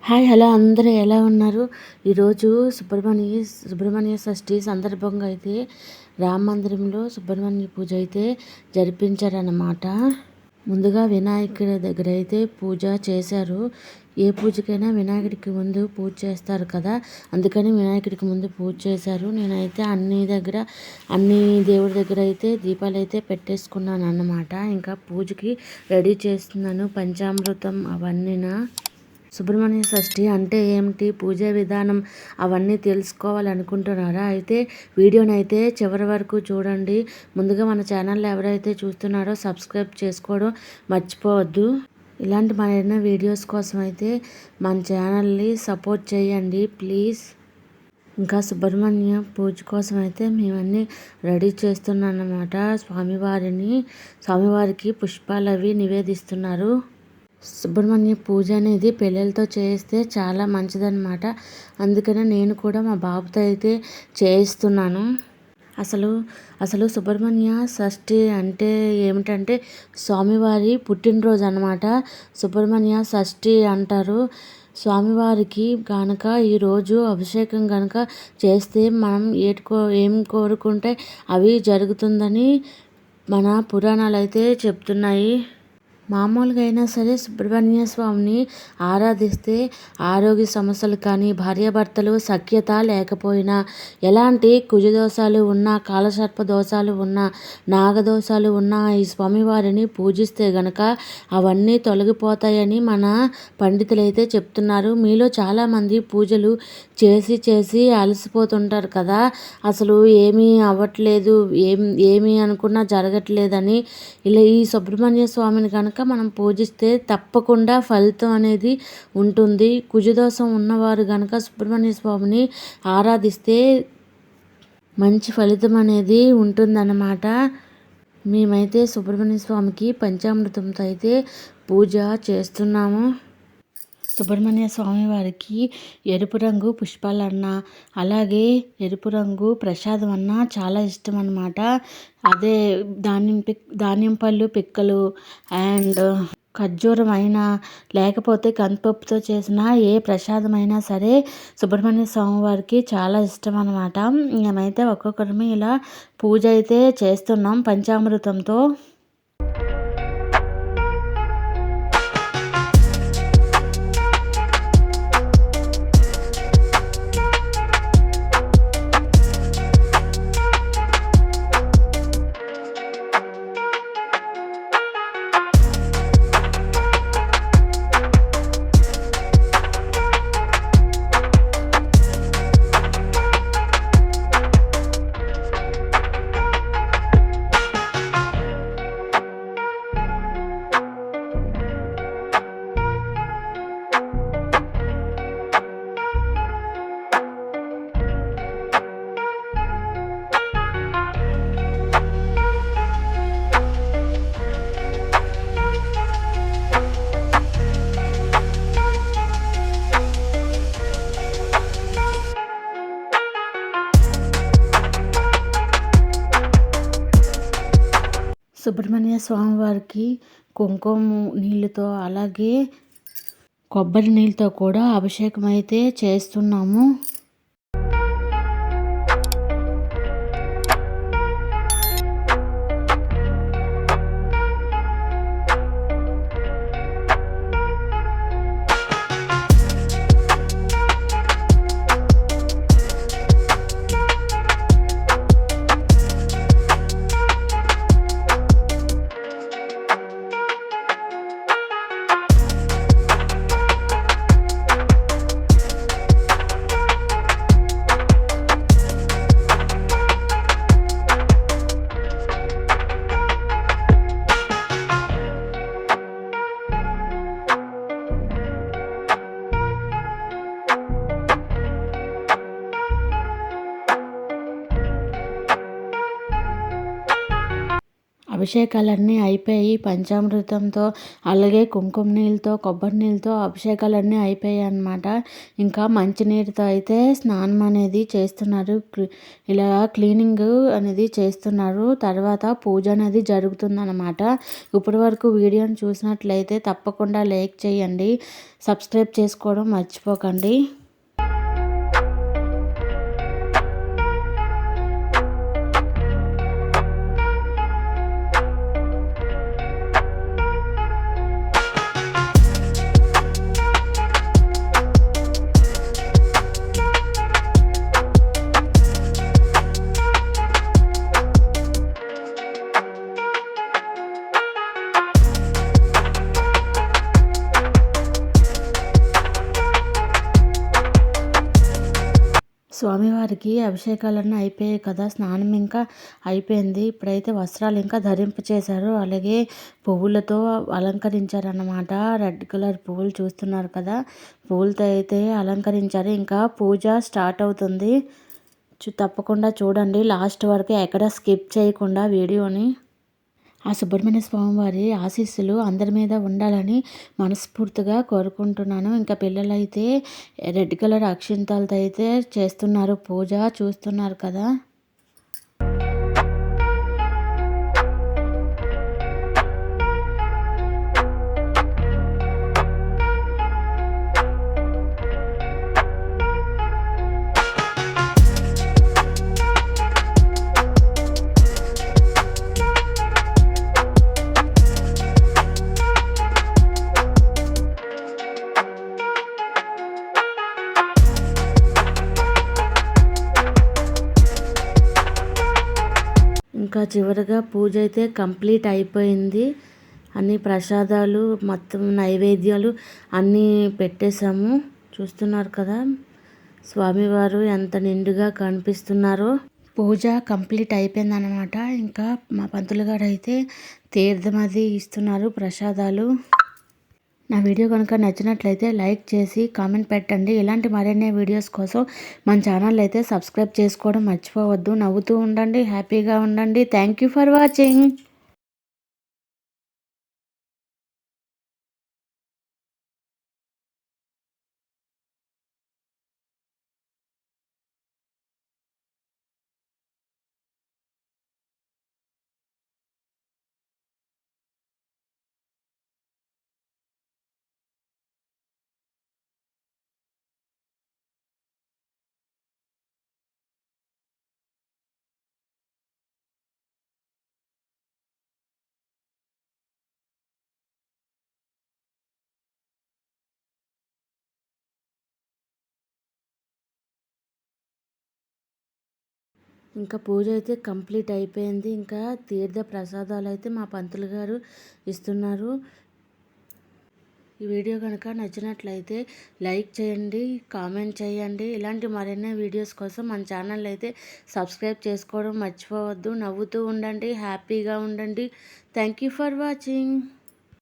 Hi hello అందరూ ఎలా ఉన్నారు? ఈరోజు సుబ్రహ్మణ్య షష్ఠి సందర్భంగా అయితే రామ మందిరంలో సుబ్రహ్మణ్య పూజ అయితే జరిపించారన్నమాట. ముందుగా వినాయకుడి దగ్గర అయితే పూజ చేశారు. ఏ పూజకైనా వినాయకుడికి ముందు పూజ చేస్తారు కదా, అందుకని వినాయకుడికి ముందు పూజ చేశారు. నేనైతే అన్ని దేవుడి దగ్గర అయితే దీపాలు అయితే పెట్టేసుకున్నాను అన్నమాట. ఇంకా పూజకి రెడీ చేస్తున్నాను. పంచామృతం అవన్నీనా. సుబ్రహ్మణ్య షష్ఠి అంటే ఏమిటి, పూజా విధానం అవన్నీ తెలుసుకోవాలనుకుంటున్నారా? అయితే వీడియోని అయితే చివరి వరకు చూడండి. ముందుగా మన ఛానల్ ఎవరైతే చూస్తున్నారో సబ్స్క్రైబ్ చేసుకోవడం మర్చిపోవద్దు. ఇలాంటి మరిన్ని వీడియోస్ కోసం అయితే మన ఛానల్ని సపోర్ట్ చేయండి ప్లీజ్. ఇంకా సుబ్రహ్మణ్య పూజ కోసం అయితే మేమన్నీ రెడీ చేస్తున్నాం అన్నమాట. స్వామివారికి పుష్పాలు అవి నివేదిస్తున్నారు. సుబ్రహ్మణ్య పూజ అనేది పిల్లలతో చేస్తే చాలా మంచిదన్నమాట. అందుకనే నేను కూడా మా బాబుతో అయితే చేయిస్తున్నాను. అసలు సుబ్రహ్మణ్య షష్ఠి అంటే ఏమిటంటే స్వామివారి పుట్టినరోజు అన్నమాట. సుబ్రహ్మణ్య షష్ఠి అంటారు. స్వామివారికి కనుక ఈరోజు అభిషేకం కనుక చేస్తే మనం ఏం కోరుకుంటే అవి జరుగుతుందని మన పురాణాలు అయితే చెప్తున్నాయి. మామూలుగా అయినా సరే సుబ్రహ్మణ్య స్వామిని ఆరాధిస్తే ఆరోగ్య సమస్యలు కానీ, భార్యాభర్తలు సఖ్యత లేకపోయినా, ఎలాంటి కుజదోషాలు ఉన్నా, కాలసర్ప దోషాలు ఉన్నా, నాగదోషాలు ఉన్నా ఈ స్వామివారిని పూజిస్తే గనక అవన్నీ తొలగిపోతాయని మన పండితులు అయితే చెప్తున్నారు. మీలో చాలామంది పూజలు చేసి అలసిపోతుంటారు కదా, అసలు ఏమీ అవ్వట్లేదు, ఏమి అనుకున్నా జరగట్లేదని. ఇలా ఈ సుబ్రహ్మణ్య స్వామిని కనుక మనం పూజిస్తే తప్పకుండా ఫలితం అనేది ఉంటుంది. కుజదోషం ఉన్నవారు కనుక సుబ్రహ్మణ్య స్వామిని ఆరాధిస్తే మంచి ఫలితం అనేది ఉంటుందన్నమాట. మేమైతే సుబ్రహ్మణ్య స్వామికి పంచామృతంతో అయితే పూజ చేస్తున్నాము. సుబ్రహ్మణ్య స్వామి వారికి ఎరుపు రంగు పుష్పాలన్నా, అలాగే ఎరుపు రంగు ప్రసాదం అన్నా చాలా ఇష్టం అన్నమాట. అదే ధాన్యం పళ్ళు పిక్కలు అండ్ ఖర్జూరం అయినా, లేకపోతే కందిపప్పుతో చేసిన ఏ ప్రసాదమైనా సరే సుబ్రహ్మణ్య స్వామి వారికి చాలా ఇష్టం అన్నమాట. మేమైతే ఒక్కొక్కరమే ఇలా పూజ అయితే చేస్తున్నాం పంచామృతంతో. సుబ్రహ్మణ్య స్వామి వారికి కుంకుమ నీళ్ళతో, అలాగే కొబ్బరి నీళ్ళతో కూడా అభిషేకం అయితే చేస్తున్నాము. అభిషేకాలన్నీ అయిపోయి పంచామృతంతో అలాగే కుంకుమ నీళ్ళతో కొబ్బరి నీళ్ళతో అభిషేకాలన్నీ అయిపోయాయి అన్నమాట. ఇంకా మంచినీటితో అయితే స్నానం అనేది చేస్తున్నారు. ఇలా క్లీనింగ్ అనేది చేస్తున్నారు. తర్వాత పూజ అనేది జరుగుతుందన్నమాట. ఇప్పటి వరకు వీడియోని చూసినట్లయితే తప్పకుండా లైక్ చేయండి, సబ్స్క్రైబ్ చేసుకోవడం మర్చిపోకండి. స్వామివారికి అభిషేకాలన్నీ అయిపోయాయి కదా, స్నానం ఇంకా అయిపోయింది. ఇప్పుడైతే వస్త్రాలు ఇంకా ధరింపచేశారు. అలాగే పువ్వులతో అలంకరించారన్నమాట. రెడ్ కలర్ పువ్వులు చూస్తున్నారు కదా, పువ్వులతో అయితే అలంకరించారు. ఇంకా పూజ స్టార్ట్ అవుతుంది. తప్పకుండా చూడండి లాస్ట్ వరకు, ఎక్కడ స్కిప్ చేయకుండా వీడియోని. ఆ సుబ్రహ్మణ్య స్వామి వారి ఆశీస్సులు అందరి మీద ఉండాలని మనస్ఫూర్తిగా కోరుకుంటున్నాను. ఇంకా పిల్లలైతే రెడ్ కలర్ అక్షింతలతో అయితే చేస్తున్నారు పూజ, చూస్తున్నారు కదా. ఇంకా చివరిగా పూజ అయితే కంప్లీట్ అయిపోయింది. అన్ని ప్రసాదాలు మొత్తం నైవేద్యాలు అన్నీ పెట్టేశాము. చూస్తున్నారు కదా స్వామివారు ఎంత నిండుగా కనిపిస్తున్నారో. పూజ కంప్లీట్ అయిపోయిందన్నమాట. ఇంకా మా పంతులు గారు అయితే తీర్థం అది ఇస్తున్నారు, ప్రసాదాలు. నా వీడియో కనుక నచ్చినట్లయితే లైక్ చేసి కామెంట్ పెట్టండి. ఇలాంటి మరిన్ని వీడియోస్ కోసం మన ఛానల్ అయితే సబ్స్క్రైబ్ చేసుకోవడం మర్చిపోవద్దు. నవ్వుతూ ఉండండి, హ్యాపీగా ఉండండి. Thank you for watching. ఇంకా పూజ అయితే కంప్లీట్ అయిపోయింది. ఇంకా తీర్థ ప్రసాదాలు అయితే మా పంతులు గారు ఇస్తున్నారు. ఈ వీడియో కనుక నచ్చినట్లయితే లైక్ చేయండి, కామెంట్ చేయండి. ఇలాంటి మరిన్ని వీడియోస్ కోసం మన ఛానల్ అయితే సబ్స్క్రైబ్ చేసుకోవడం మర్చిపోవద్దు. నవ్వుతూ ఉండండి, హ్యాపీగా ఉండండి. Thank you for watching.